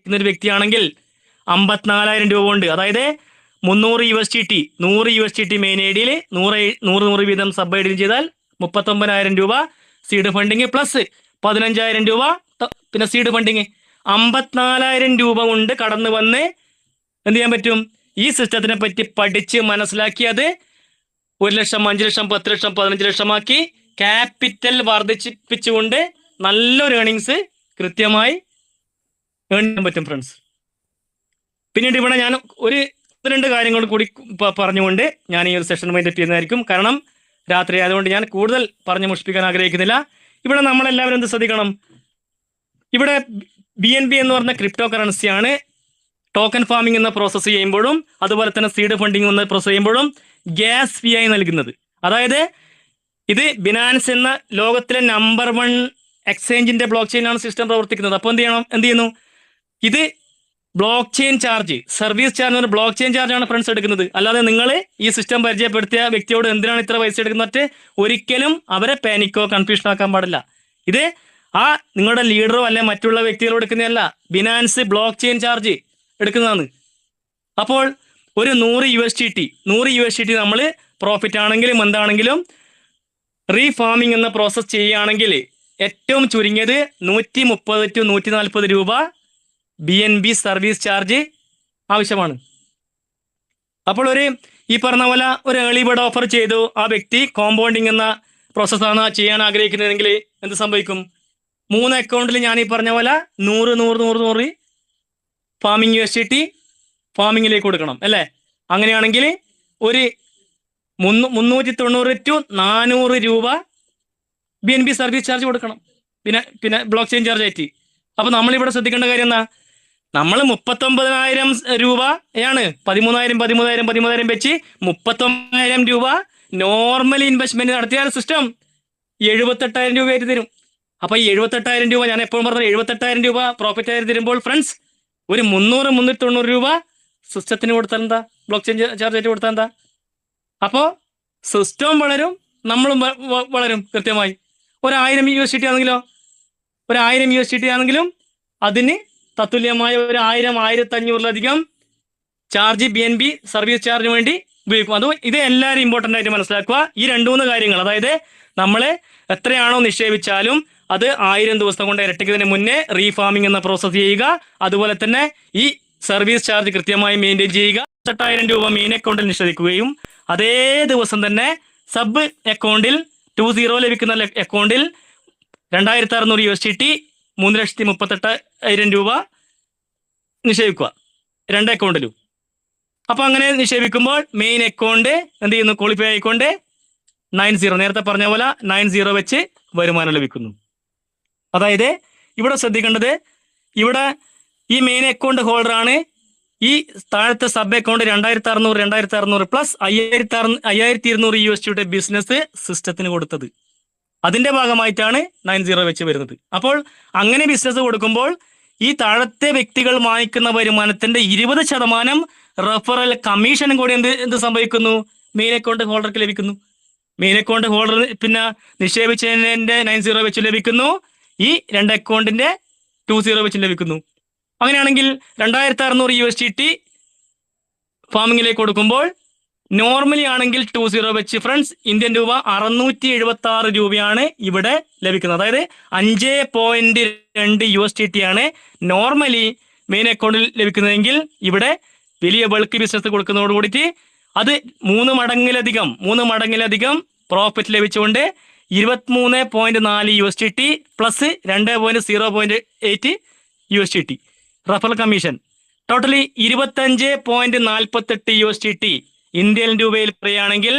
ഒരു വ്യക്തിയാണെങ്കിൽ 54,000 രൂപ ഉണ്ട്. അതായത് 300 USDT 100 USDT മെയിൻ ഐ ഡിയിൽ 100 വീതം സബ് ഐ ഡിയിൽ ചെയ്താൽ 39,000 രൂപ സീഡ് ഫണ്ടിങ് പ്ലസ് 15,000 രൂപ പിന്നെ സീഡ് ഫണ്ടിങ് 54,000 രൂപ കൊണ്ട് കടന്നു വന്ന് എന്ത് ചെയ്യാൻ പറ്റും? ഈ സിസ്റ്റത്തിനെ പറ്റി പഠിച്ച് മനസ്സിലാക്കി അത് 1 ലക്ഷം, 5 ലക്ഷം, 10 ലക്ഷം, 15 ലക്ഷമാക്കി ക്യാപിറ്റൽ വർദ്ധിപ്പിച്ചുകൊണ്ട് നല്ലൊരു ഏണിങ്സ് കൃത്യമായി ഏൺ ചെയ്യാൻ പറ്റും ഫ്രണ്ട്സ്. പിന്നീട് ഇവിടെ ഞാൻ ഒരു 2 കാര്യങ്ങൾ കൂടി പറഞ്ഞുകൊണ്ട് ഞാൻ ഈ ഒരു സെഷൻ വൈൻഡപ്പ് ചെയ്യുന്നതായിരിക്കും. കാരണം രാത്രി ആയതുകൊണ്ട് ഞാൻ കൂടുതൽ പറഞ്ഞ് മുഷിപ്പിക്കാൻ ആഗ്രഹിക്കുന്നില്ല. ഇവിടെ നമ്മളെല്ലാവരും എന്ത് ശ്രദ്ധിക്കണം? ഇവിടെ BNB എന്ന് പറഞ്ഞ ക്രിപ്റ്റോ കറൻസിയാണ് ടോക്കൺ ഫാമിംഗ് എന്ന പ്രോസസ്സ് ചെയ്യുമ്പോഴും അതുപോലെ തന്നെ സീഡ് ഫണ്ടിങ് എന്ന പ്രോസസ് ചെയ്യുമ്പോഴും ഗ്യാസ് ഫീ ആയി നൽകുന്നത്. അതായത് ഇത് ബിനാൻസ് എന്ന ലോകത്തിലെ നമ്പർ 1 എക്സ്ചേഞ്ചിന്റെ ബ്ലോക്ക് ചെയിനാണ് സിസ്റ്റം പ്രവർത്തിക്കുന്നത്. അപ്പോൾ എന്ത് ചെയ്യുന്നു? ഇത് block chain charge, service charge എന്ന് ബ്ലോക്ക് ചെയിൻ ചാർജാണ് ഫ്രണ്ട്സ് എടുക്കുന്നത്. അല്ലാതെ നിങ്ങൾ ഈ സിസ്റ്റം പരിചയപ്പെടുത്തിയ വ്യക്തിയോട് എന്തിനാണ് ഇത്ര പൈസ എടുക്കുന്നത് ഒരിക്കലും അവരെ പാനിക്കോ കൺഫ്യൂഷൻ ആക്കാൻ പാടില്ല. ഇത് നിങ്ങളുടെ ലീഡറോ അല്ലെ മറ്റുള്ള വ്യക്തികളോ എടുക്കുന്നതല്ല, ബിനാൻസ് ബ്ലോക്ക് ചെയിൻ ചാർജ് എടുക്കുന്നതാണ്. അപ്പോൾ ഒരു 100 USDT നമ്മൾ പ്രോഫിറ്റ് ആണെങ്കിലും എന്താണെങ്കിലും റീഫാമിംഗ് എന്ന പ്രോസസ് ചെയ്യുകയാണെങ്കിൽ ഏറ്റവും ചുരുങ്ങിയത് 130 to 140 രൂപ BNB സർവീസ് ചാർജ് ആവശ്യമാണ്. അപ്പോൾ ഈ പറഞ്ഞ പോലെ ഒരു ഏർലി ബേർഡ് ഓഫർ ചെയ്തു, ആ വ്യക്തി കോമ്പൗണ്ടിങ് എന്ന പ്രോസസ്സാണ് ചെയ്യാൻ ആഗ്രഹിക്കുന്നതെങ്കിൽ എന്ത് സംഭവിക്കും? 3 അക്കൗണ്ടിൽ ഞാൻ ഈ പറഞ്ഞ പോലെ 100 ഫാമിംഗ് USDT ഫാമിങ്ങിലേക്ക് കൊടുക്കണം അല്ലേ? അങ്ങനെയാണെങ്കിൽ ഒരു 390 to 400 രൂപ BNB സർവീസ് ചാർജ് കൊടുക്കണം, പിന്നെ ബ്ലോക്ക് ചെയിൻ ചാർജ് ആയിട്ട്. അപ്പോൾ നമ്മളിവിടെ ശ്രദ്ധിക്കേണ്ട കാര്യം എന്താ? നമ്മൾ 39,000 രൂപയാണ് 13,000 വെച്ച് 39,000 രൂപ നോർമൽ ഇൻവെസ്റ്റ്മെന്റ് നടത്തിയാൽ സിസ്റ്റം 78,000 രൂപയായിട്ട് തരും. അപ്പോൾ ഈ 78,000 രൂപ, ഞാൻ എപ്പോഴും പറഞ്ഞത് 78,000 രൂപ പ്രോഫിറ്റ് ആയിട്ട് തരുമ്പോൾ ഫ്രണ്ട്സ് ഒരു 390 രൂപ സിസ്റ്റത്തിന് കൊടുത്താൽ എന്താ? ബ്ലോക്ക് ചെയിൻ ചാർജ് ആയിട്ട് കൊടുത്താൽ എന്താ? അപ്പോൾ സിസ്റ്റവും വളരും, നമ്മളും വളരും കൃത്യമായി. 1,000 USDT ആണെങ്കിലോ, 1,000 USDT ആണെങ്കിലും അതിന് തത്തുല്യമായ 1,500 ചാർജ് BNB സർവീസ് ചാർജിന് വേണ്ടി ഉപയോഗിക്കും. ഇത് എല്ലാവരും ഇമ്പോർട്ടൻ്റ് ആയിട്ട് മനസ്സിലാക്കുക. ഈ 2-3 കാര്യങ്ങൾ, അതായത് നമ്മൾ എത്രയാണോ നിക്ഷേപിച്ചാലും അത് 1000 ദിവസം കൊണ്ട് ഇരട്ടിക്കുന്നതിന് മുന്നേ റീഫാമിംഗ് എന്ന പ്രോസസ്സ് ചെയ്യുക. അതുപോലെ തന്നെ ഈ സർവീസ് ചാർജ് കൃത്യമായി മെയിൻറ്റെയിൻ ചെയ്യുക. 8,000 രൂപ മെയിൻ അക്കൗണ്ടിൽ നിക്ഷേപിക്കുകയും അതേ ദിവസം തന്നെ സബ് അക്കൗണ്ടിൽ 20 ലഭിക്കുന്ന അക്കൗണ്ടിൽ 2,600 USDT 3,38,000 രൂപ നിക്ഷേപിക്കുക 2 അക്കൗണ്ടിലും. അപ്പോൾ അങ്ങനെ നിക്ഷേപിക്കുമ്പോൾ മെയിൻ അക്കൗണ്ട് എന്ത് ചെയ്യുന്നു? ക്വാളിഫൈ ആയിക്കൊണ്ട് 90, നേരത്തെ പറഞ്ഞ പോലെ 90 വെച്ച് വരുമാനം ലഭിക്കുന്നു. അതായത് ഇവിടെ ശ്രദ്ധിക്കേണ്ടത്, ഇവിടെ ഈ മെയിൻ അക്കൗണ്ട് ഹോൾഡറാണ് ഈ താഴത്തെ sub account 2,600 plus 5,200 USDT business സിസ്റ്റത്തിന് കൊടുത്തത്. അതിന്റെ ഭാഗമായിട്ടാണ് 90 വെച്ച് വരുന്നത്. അപ്പോൾ അങ്ങനെ ബിസിനസ് കൊടുക്കുമ്പോൾ ഈ താഴത്തെ വ്യക്തികൾ വാങ്ങിക്കുന്ന വരുമാനത്തിന്റെ 20% റെഫറൽ കമ്മീഷനും കൂടി എന്ത് സംഭവിക്കുന്നു? മെയിൻ അക്കൗണ്ട് ഹോൾഡർക്ക് ലഭിക്കുന്നു. മെയിൻ അക്കൗണ്ട് ഹോൾഡർ പിന്നെ നിക്ഷേപിച്ചതിന്റെ 90 വെച്ച് ലഭിക്കുന്നു, ഈ 2 അക്കൗണ്ടിന്റെ 20 വെച്ച് ലഭിക്കുന്നു. അങ്ങനെയാണെങ്കിൽ 2,600 USDT ഫാമിങ്ങിലേക്ക് കൊടുക്കുമ്പോൾ നോർമലി ആണെങ്കിൽ 20 വെച്ച് ഫ്രണ്ട്സ് ഇന്ത്യൻ രൂപ 676 രൂപയാണ് ഇവിടെ ലഭിക്കുന്നത്. അതായത് 5.2 USDT ആണ് നോർമലി മെയിൻ അക്കൗണ്ടിൽ ലഭിക്കുന്നതെങ്കിൽ ഇവിടെ വലിയ ബൾക്ക് ബിസിനസ് കൊടുക്കുന്നതോട് കൂടിയിട്ട് അത് 3 മടങ്ങിലധികം പ്രോഫിറ്റ് ലഭിച്ചുകൊണ്ട് 23.4 USDT plus 2.08 USDT referral commission, totally 25.48 USDT Indian രൂപയിൽ പറയുകയാണെങ്കിൽ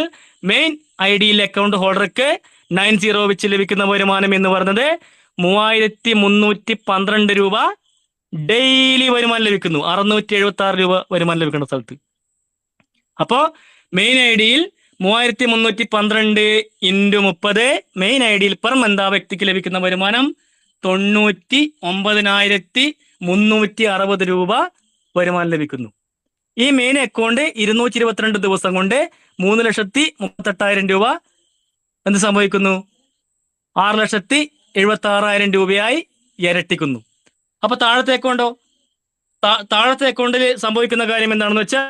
മെയിൻ ഐഡിയിൽ അക്കൗണ്ട് ഹോൾഡർക്ക് 90 വെച്ച് ലഭിക്കുന്ന വരുമാനം എന്ന് പറയുന്നത് 3,312 രൂപ ഡെയിലി വരുമാനം ലഭിക്കുന്നു. 676 രൂപ വരുമാനം ലഭിക്കുന്ന സ്ഥലത്ത്. അപ്പോൾ മെയിൻ ഐഡിയിൽ 3,312 × 30 മെയിൻ ഐഡിയിൽ പെർ മന്ത് ആ വ്യക്തിക്ക് ലഭിക്കുന്ന വരുമാനം 99,360 രൂപ വരുമാനം ലഭിക്കുന്നു. ഈ മെയിൻ അക്കൗണ്ട് 222 ദിവസം കൊണ്ട് 3,38,000 രൂപ എന്ത് സംഭവിക്കുന്നു? 6,76,000 രൂപയായി ഇരട്ടിക്കുന്നു. അപ്പൊ താഴത്തെ അക്കൗണ്ടോ താഴത്തെ അക്കൗണ്ടിൽ സംഭവിക്കുന്ന കാര്യം എന്താണെന്ന് വെച്ചാൽ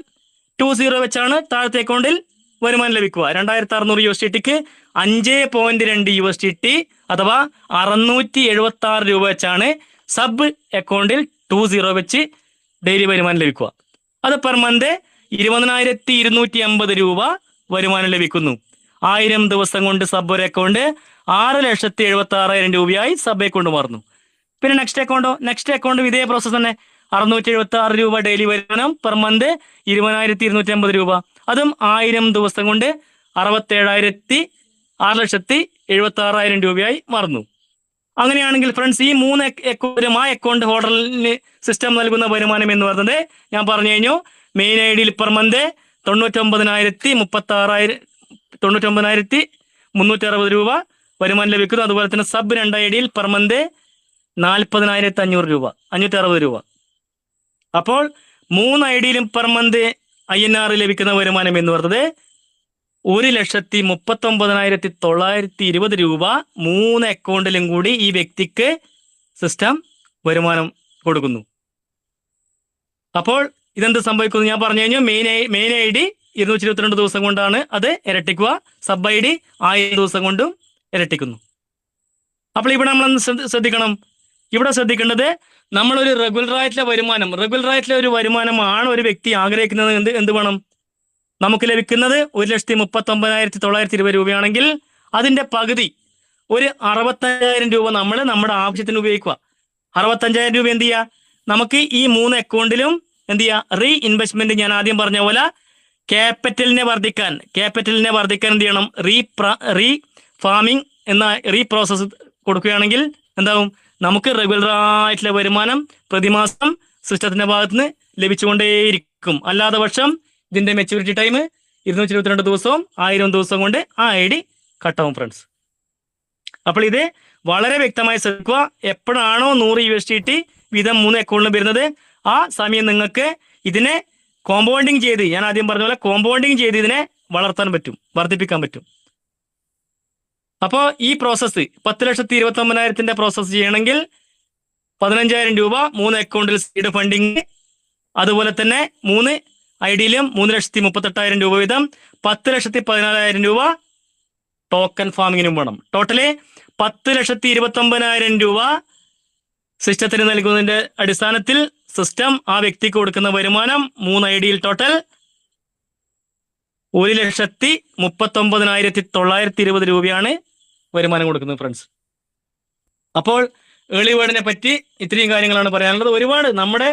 20 വെച്ചാണ് താഴത്തെ അക്കൗണ്ടിൽ വരുമാനം ലഭിക്കുക. 2600 USDTക്ക് 5.2 USDT അഥവാ 676 രൂപ വെച്ചാണ് സബ് അക്കൗണ്ടിൽ 20 വെച്ച് ഡെയിലി വരുമാനം ലഭിക്കുക. അത് പെർ മന്ത് 20,250 രൂപ വരുമാനം ലഭിക്കുന്നു. 1000 ദിവസം കൊണ്ട് സബ് ഒരു അക്കൗണ്ട് 6,76,000 രൂപയായി സബ് അക്കൗണ്ട് മാറുന്നു. പിന്നെ നെക്സ്റ്റ് അക്കൗണ്ടും ഇതേ പ്രോസസ് തന്നെ. 676 രൂപ ഡെയിലി വരുമാനം, പെർ മന്ത് 20,250 രൂപ. അതും 1000 ദിവസം കൊണ്ട് 6,76,000 രൂപയായി മാറുന്നു. അങ്ങനെയാണെങ്കിൽ ഫ്രണ്ട്സ്, ഈ 3 അക്കൗണ്ടും ആ അക്കൗണ്ട് ഹോൾഡറിന് സിസ്റ്റം നൽകുന്ന വരുമാനം എന്ന് പറയുന്നത് ഞാൻ പറഞ്ഞു കഴിഞ്ഞു. മെയിൻ ഐ ഡിയിൽ പെർ മന്ത് 99,360 രൂപ വരുമാനം ലഭിക്കുന്നു. അതുപോലെ തന്നെ സബ് 2 ഐ ഡിയിൽ പെർ മന്ത് 40,500 രൂപ, 560 രൂപ. അപ്പോൾ 3 ഐ ഡിയിലും പെർ മന്ത് INR ലഭിക്കുന്ന വരുമാനം എന്ന് പറയുന്നത് 1,39,920 രൂപ 3 അക്കൗണ്ടിലും കൂടി ഈ വ്യക്തിക്ക് സിസ്റ്റം വരുമാനം കൊടുക്കുന്നു. അപ്പോൾ ഇതെന്ത് സംഭവിക്കുന്നു ഞാൻ പറഞ്ഞു കഴിഞ്ഞു. മെയിൻ ഐ ഡി 222 ദിവസം കൊണ്ടാണ് അത് ഇരട്ടിക്കുക. സബ് ഐ ഡി 1000 ദിവസം കൊണ്ടും ഇരട്ടിക്കുന്നു. അപ്പോൾ ഇവിടെ നമ്മൾ ശ്രദ്ധിക്കണം. ഇവിടെ ശ്രദ്ധിക്കേണ്ടത്, നമ്മളൊരു റെഗുലർ ആയിട്ടുള്ള ഒരു വരുമാനമാണ് ഒരു വ്യക്തി ആഗ്രഹിക്കുന്നത്. എന്ത് വേണം? നമുക്ക് ലഭിക്കുന്നത് 1,39,920 രൂപയാണെങ്കിൽ അതിന്റെ പകുതി ഒരു 65,000 രൂപ നമ്മൾ നമ്മുടെ ആവശ്യത്തിന് ഉപയോഗിക്കുക. 65,000 രൂപ എന്ത് ചെയ്യുക? നമുക്ക് ഈ 3 അക്കൗണ്ടിലും എന്ത് ചെയ്യുക? റീ ഇൻവെസ്റ്റ്മെന്റ്, ഞാൻ ആദ്യം പറഞ്ഞ പോലെ ക്യാപിറ്റലിനെ വർദ്ധിക്കാൻ എന്ത് ചെയ്യണം? റീ ഫാമിംഗ് എന്ന പ്രോസസ് കൊടുക്കുകയാണെങ്കിൽ എന്താവും? നമുക്ക് റെഗുലർ ആയിട്ടുള്ള വരുമാനം പ്രതിമാസം സിസ്റ്റത്തിന്റെ ഭാഗത്തുനിന്ന് ലഭിച്ചുകൊണ്ടേയിരിക്കും. അല്ലാതെ പക്ഷം ഇതിന്റെ മെച്യൂരിറ്റി ടൈം 222 ദിവസവും 1000 ദിവസം കൊണ്ട് ആ ഐ ഡി കട്ടാവും ഫ്രണ്ട്സ്. അപ്പോൾ ഇത് വളരെ വ്യക്തമായി ശ്രദ്ധിക്കുക. എപ്പോഴാണോ 100 USDT വീതം 3 അക്കൗണ്ടിലും വരുന്നത്, ആ സമയം നിങ്ങൾക്ക് ഇതിനെ കോമ്പൗണ്ടിങ് ചെയ്ത്, ഞാൻ ആദ്യം പറഞ്ഞ പോലെ കോമ്പൗണ്ടിങ് ചെയ്ത് ഇതിനെ വളർത്താൻ പറ്റും, വർദ്ധിപ്പിക്കാൻ പറ്റും. അപ്പോൾ ഈ പ്രോസസ്സ് 10,29,000 പ്രോസസ്സ് ചെയ്യണമെങ്കിൽ 15,000 രൂപ 3 അക്കൗണ്ടിൽ സീഡ് ഫണ്ടിങ്, അതുപോലെ തന്നെ 3 ഐ ഡിയിലും 3,38,000 രൂപ വീതം 10,14,000 രൂപ ടോക്കൺ ഫാമിങ്ങിനും വേണം. ടോട്ടല് 10,29,000 രൂപ സിസ്റ്റത്തിന് നൽകുന്നതിന്റെ അടിസ്ഥാനത്തിൽ സിസ്റ്റം ആ വ്യക്തിക്ക് കൊടുക്കുന്ന വരുമാനം 3 ഐ ഡിയിൽ ടോട്ടൽ 1,39,920 രൂപയാണ് വരുമാനം കൊടുക്കുന്നത് ഫ്രണ്ട്സ്. അപ്പോൾ ഏർലി ബേർഡിനെ പറ്റി ഇത്രയും കാര്യങ്ങളാണ് പറയാനുള്ളത്. ഒരുപാട് നമ്മുടെ